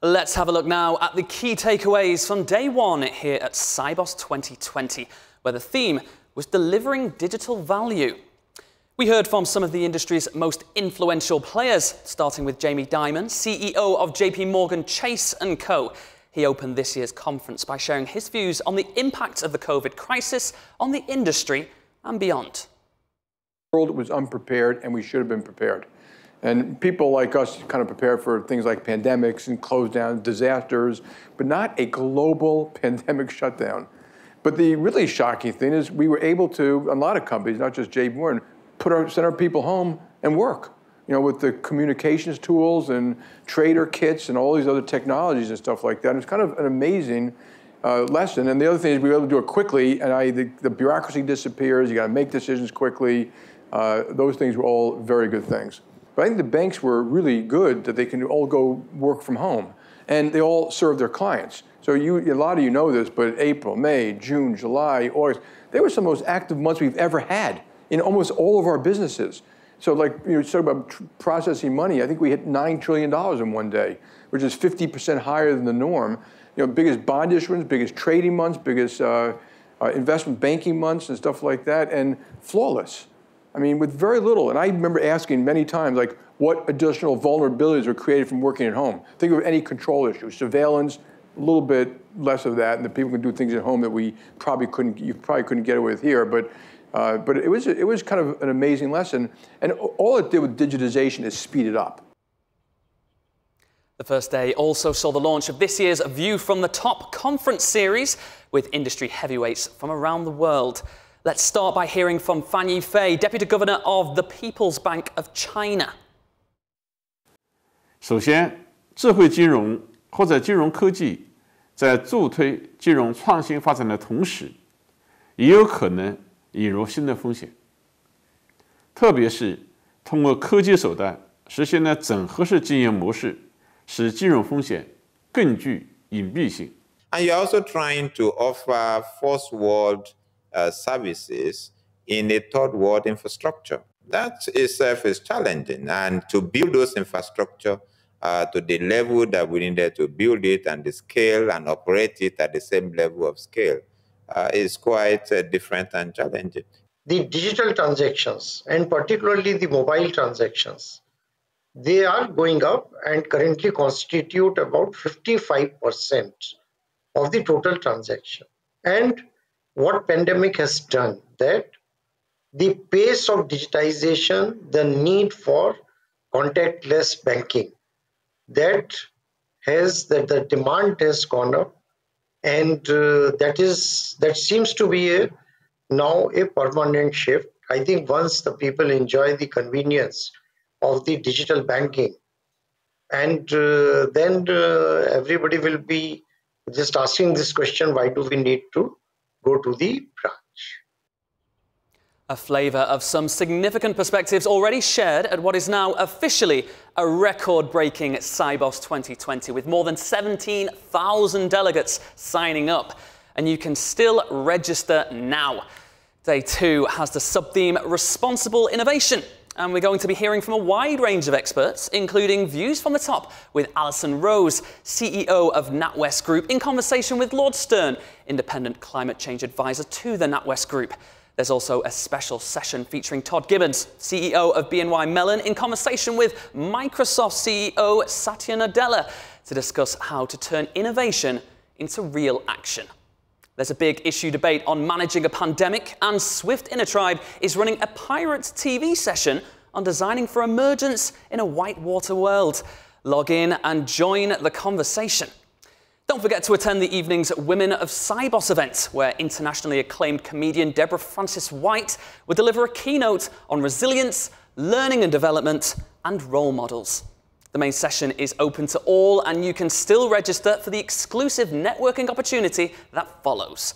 Let's have a look now at the key takeaways from day one here at Sibos 2020, where the theme was delivering digital value. We heard from some of the industry's most influential players, starting with Jamie Dimon, CEO of JPMorgan Chase & Co. He opened this year's conference by sharing his views on the impact of the COVID crisis on the industry and beyond. The world was unprepared, and we should have been prepared. And people like us kind of prepare for things like pandemics and close down disasters, but not a global pandemic shutdown. But the really shocking thing is we were able to, a lot of companies, not just JPMorgan, send our people home and work. You know, with the communications tools and trader kits and all these other technologies and stuff like that. And it's kind of an amazing lesson. And the other thing is we were able to do it quickly, and the bureaucracy disappears. You got to make decisions quickly. Those things were all very good things. But I think the banks were really good that they can all go work from home, and they all serve their clients. So a lot of you know this, but April, May, June, July, August, they were some of the most active months we've ever had in almost all of our businesses. So like, you talk about processing money, I think we hit $9 trillion in one day, which is 50% higher than the norm. You know, biggest bond issuance, biggest trading months, biggest investment banking months and stuff like that, and flawless. I mean, with very little. And I remember asking many times, like, what additional vulnerabilities were created from working at home? Think of any control issue, surveillance, a little bit less of that, and that people can do things at home that you probably couldn't get away with here. But it was kind of an amazing lesson. And all it did with digitization is speed it up. The first day also saw the launch of this year's View from the Top conference series with industry heavyweights from around the world. Let's start by hearing from Yi Fei, Deputy Governor of the People's Bank of China. 首先，智慧金融或者金融科技在助推金融创新发展的同时，也有可能引入新的风险，特别是通过科技手段实现了整合式经营模式，使金融风险更具隐蔽性。And you're also trying to offer first world services in a third world infrastructure. That itself is challenging, and to build those infrastructure to the level that we needed to build it and the scale and operate it at the same level of scale is quite different and challenging. The digital transactions, and particularly the mobile transactions, they are going up and currently constitute about 55% of the total transaction. And what pandemic has done, that the pace of digitization, the need for contactless banking, that the demand has gone up, and that seems to be now a permanent shift. I think once the people enjoy the convenience of the digital banking, and then everybody will be just asking this question: why do we need to go to the branch? A flavour of some significant perspectives already shared at what is now officially a record-breaking Sibos 2020, with more than 17,000 delegates signing up. And you can still register now. Day 2 has the sub-theme Responsible Innovation. And we're going to be hearing from a wide range of experts, including views from the top with Alison Rose, CEO of NatWest Group, in conversation with Lord Stern, independent climate change advisor to the NatWest Group. There's also a special session featuring Todd Gibbons, CEO of BNY Mellon, in conversation with Microsoft CEO Satya Nadella to discuss how to turn innovation into real action. There's a big issue debate on managing a pandemic, and Swift Intertribe is running a pirate TV session on designing for emergence in a whitewater world. Log in and join the conversation. Don't forget to attend the evening's Women of Sibos event, where internationally acclaimed comedian Deborah Francis-White will deliver a keynote on resilience, learning and development, and role models. The main session is open to all, and you can still register for the exclusive networking opportunity that follows.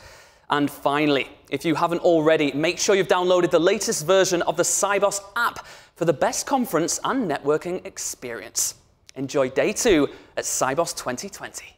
And finally, if you haven't already, make sure you've downloaded the latest version of the Sibos app for the best conference and networking experience. Enjoy day 2 at Sibos 2020.